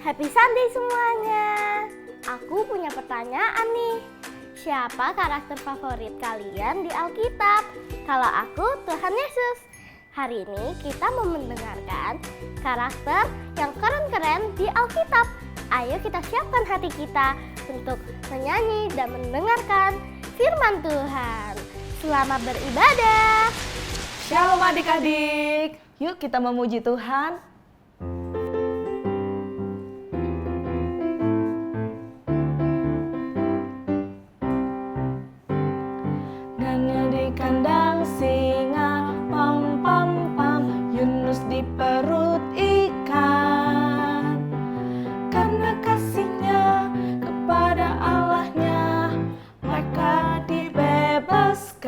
Happy Sunday semuanya. Aku punya pertanyaan nih. Siapa karakter favorit kalian di Alkitab? Kalau aku, Tuhan Yesus. Hari ini kita mau mendengarkan karakter yang keren-keren di Alkitab. Ayo kita siapkan hati kita untuk menyanyi dan mendengarkan firman Tuhan. Selamat beribadah. Shalom adik-adik. Yuk kita memuji Tuhan. Daniel di kandang singa, pam pam pam. Yunus di perut ikan. Karena kasihnya kepada Allahnya, mereka dibebaskan.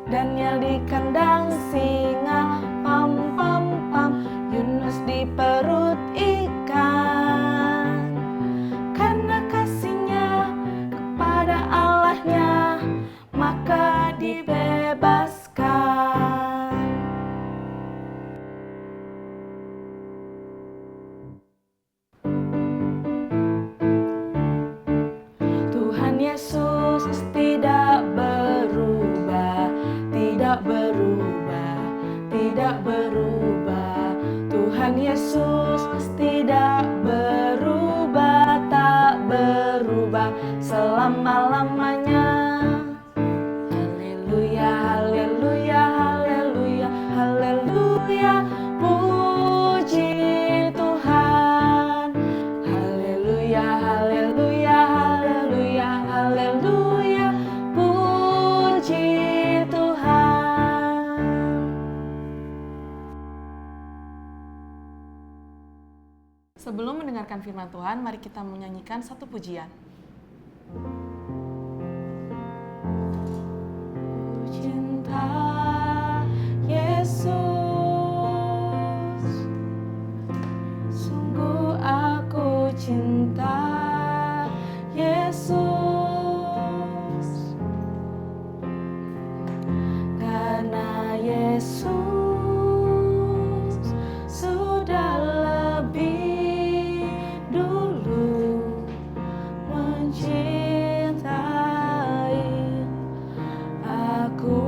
Daniel di kandang singa, pam pam pam. Yunus di perut ikan. Karena kasihnya kepada Allahnya, maka dibebaskan. Tuhan Yesus tidak berubah, tidak berubah, tidak berubah. Tuhan Yesus tidak berubah, tak berubah selama-lamanya. Haleluya, haleluya, haleluya, haleluya. Puji Tuhan. Haleluya, haleluya, haleluya, haleluya. Puji Tuhan. Sebelum mendengarkan firman Tuhan, mari kita menyanyikan satu pujian. Cinta Yesus, sungguh aku cinta Yesus, karena Yesus sudah lebih dulu mencintai aku.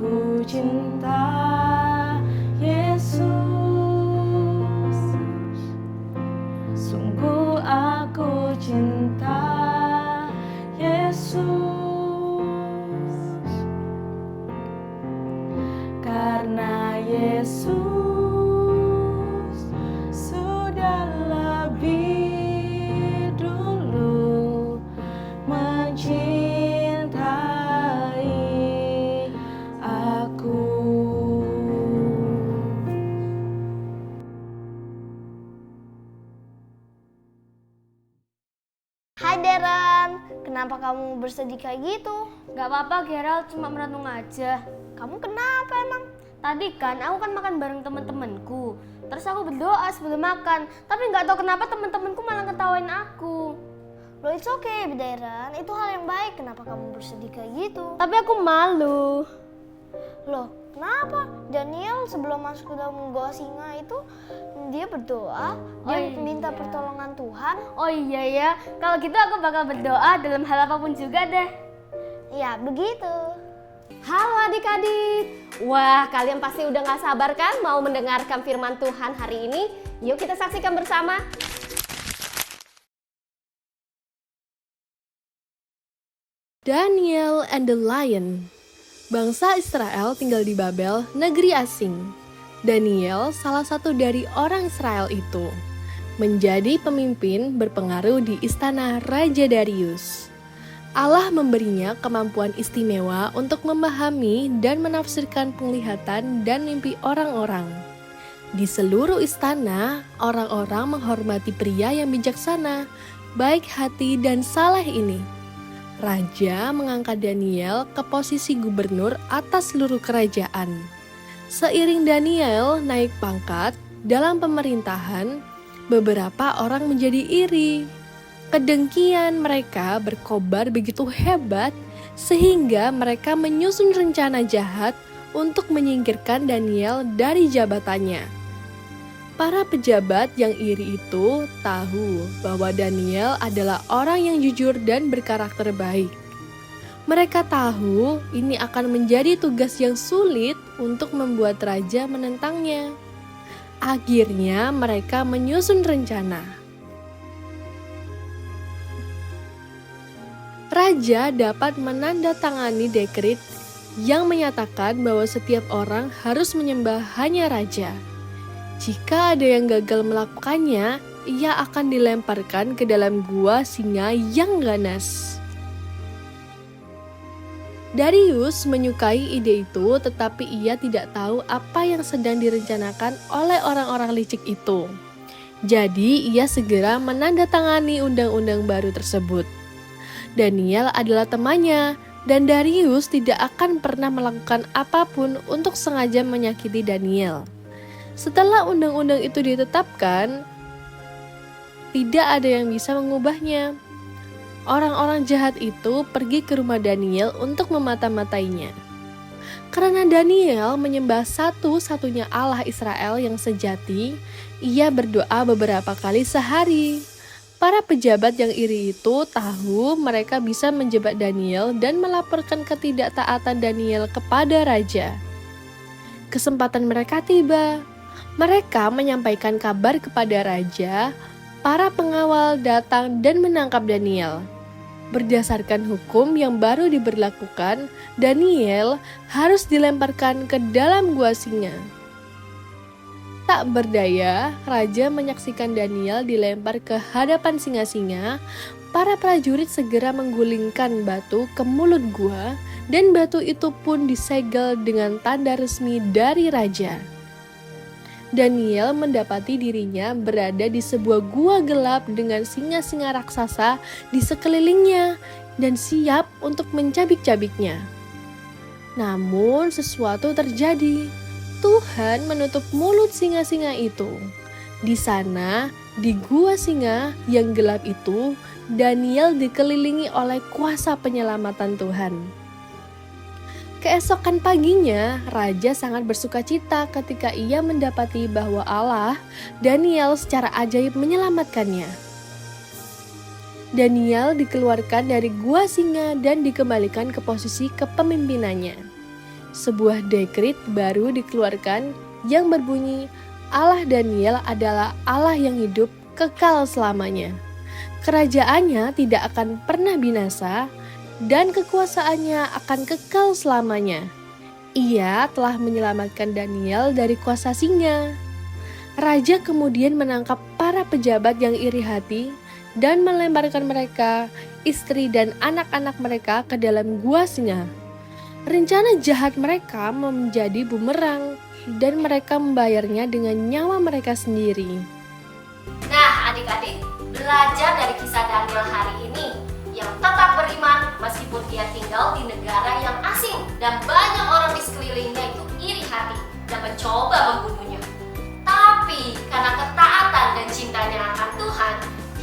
Ku cinta Yesus, sungguh aku cinta Yesus, karena Yesus sudah lebih dulu mencintai aku. Hai Deren, kenapa kamu bersedih kayak gitu? Gak apa-apa Gerald, cuma merenung aja. Kamu kenapa emang? Tadi kan aku kan makan bareng temen-temenku. Terus aku berdoa sebelum makan. Tapi gak tahu kenapa temen-temenku malah ketawain aku. Loh, it's okay Deren, itu hal yang baik. Kenapa kamu bersedih kayak gitu? Tapi aku malu. Loh, kenapa? Daniel sebelum masuk ke dalam gua singa itu dia berdoa, dia minta pertolongan Tuhan. Oh iya ya, kalau gitu aku bakal berdoa dalam hal apapun juga deh. Ya, begitu. Halo adik-adik. Wah, kalian pasti udah gak sabar kan mau mendengarkan firman Tuhan hari ini? Yuk kita saksikan bersama. Daniel and the Lion. Bangsa Israel tinggal di Babel, negeri asing. Daniel salah satu dari orang Israel itu. Menjadi pemimpin berpengaruh di istana Raja Darius. Allah memberinya kemampuan istimewa untuk memahami dan menafsirkan penglihatan dan mimpi orang-orang. Di seluruh istana, orang-orang menghormati pria yang bijaksana, baik hati dan saleh ini. Raja mengangkat Daniel ke posisi gubernur atas seluruh kerajaan. Seiring Daniel naik pangkat dalam pemerintahan, beberapa orang menjadi iri. Kedengkian mereka berkobar begitu hebat sehingga mereka menyusun rencana jahat untuk menyingkirkan Daniel dari jabatannya. Para pejabat yang iri itu tahu bahwa Daniel adalah orang yang jujur dan berkarakter baik. Mereka tahu ini akan menjadi tugas yang sulit untuk membuat raja menentangnya. Akhirnya mereka menyusun rencana. Raja dapat menandatangani dekret yang menyatakan bahwa setiap orang harus menyembah hanya raja. Jika ada yang gagal melakukannya, ia akan dilemparkan ke dalam gua singa yang ganas. Darius menyukai ide itu, tetapi ia tidak tahu apa yang sedang direncanakan oleh orang-orang licik itu. Jadi, ia segera menandatangani undang-undang baru tersebut. Daniel adalah temannya, dan Darius tidak akan pernah melakukan apapun untuk sengaja menyakiti Daniel. Setelah undang-undang itu ditetapkan, tidak ada yang bisa mengubahnya. Orang-orang jahat itu pergi ke rumah Daniel untuk memata-matainya. Karena Daniel menyembah satu-satunya Allah Israel yang sejati, ia berdoa beberapa kali sehari. Para pejabat yang iri itu tahu mereka bisa menjebak Daniel dan melaporkan ketidaktaatan Daniel kepada raja. Kesempatan mereka tiba. Mereka menyampaikan kabar kepada raja. Para pengawal datang dan menangkap Daniel. Berdasarkan hukum yang baru diberlakukan, Daniel harus dilemparkan ke dalam gua singa. Tak berdaya, raja menyaksikan Daniel dilempar ke hadapan singa-singa. Para prajurit segera menggulingkan batu ke mulut gua, dan batu itu pun disegel dengan tanda resmi dari raja. Daniel mendapati dirinya berada di sebuah gua gelap dengan singa-singa raksasa di sekelilingnya dan siap untuk mencabik-cabiknya. Namun sesuatu terjadi. Tuhan menutup mulut singa-singa itu. Di sana, di gua singa yang gelap itu, Daniel dikelilingi oleh kuasa penyelamatan Tuhan. Keesokan paginya, raja sangat bersukacita ketika ia mendapati bahwa Allah, Daniel secara ajaib menyelamatkannya. Daniel dikeluarkan dari gua singa dan dikembalikan ke posisi kepemimpinannya. Sebuah dekret baru dikeluarkan yang berbunyi, Allah Daniel adalah Allah yang hidup kekal selamanya. Kerajaannya tidak akan pernah binasa, dan kekuasaannya akan kekal selamanya. Ia telah menyelamatkan Daniel dari kuasa singa. Raja kemudian menangkap para pejabat yang iri hati dan melemparkan mereka, istri dan anak-anak mereka ke dalam gua singa. Rencana jahat mereka menjadi bumerang dan mereka membayarnya dengan nyawa mereka sendiri. Nah, adik-adik, belajar dari kisah Daniel hari ini yang tetap beriman meskipun dia tinggal di negara yang asing dan banyak orang di sekelilingnya itu iri hati dan mencoba membunuhnya. Tapi karena ketaatan dan cintanya akan Tuhan,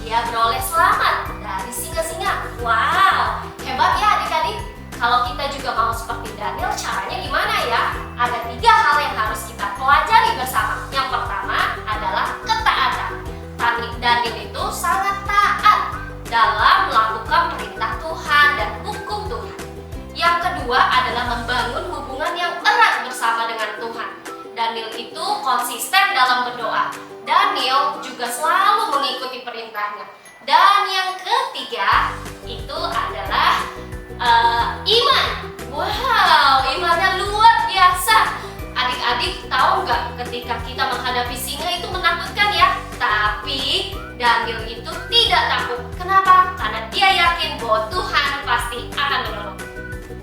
dia beroleh selamat dari singa-singa. Wow, hebat ya adik-adik. Kalau kita juga mau seperti Daniel, caranya gimana ya? Ada 3 hal yang harus kita pelajari bersama. Yang pertama adalah ketaatan. Daniel itu sangat taat dalam melakukan perintah Tuhan dan hukum Tuhan. Yang kedua adalah membangun hubungan yang erat bersama dengan Tuhan. Daniel itu konsisten dalam berdoa. Daniel juga selalu mengikuti perintahnya. Dan yang ketiga itu adalah iman. Wow, imannya luar biasa. Adik-adik tahu nggak ketika kita menghadapi singa itu menakutkan ya? Tapi Daniel itu tidak takut. Kenapa? Karena dia yakin bahwa Tuhan pasti akan menolong.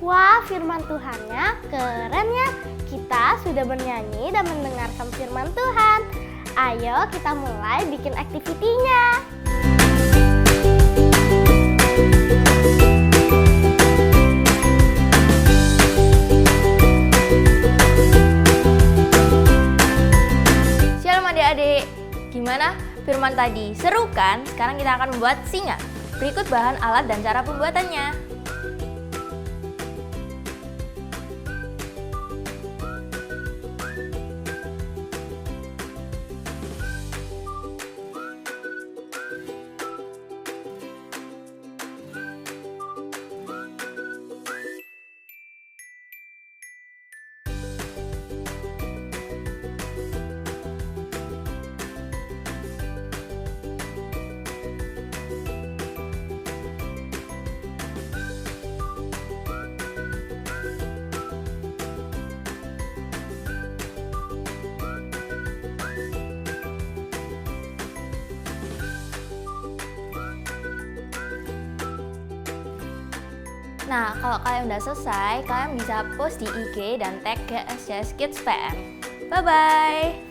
Wah, firman Tuhannya keren ya. Kita sudah bernyanyi dan mendengarkan firman Tuhan. Ayo kita mulai bikin aktivitinya. Shalom adik-adik. Gimana firman tadi? Seru kan? Sekarang kita akan membuat singa. Berikut bahan, alat, dan cara pembuatannya. Nah, kalau kalian udah selesai, kalian bisa post di IG dan tag GSJS Kids PM. Bye-bye!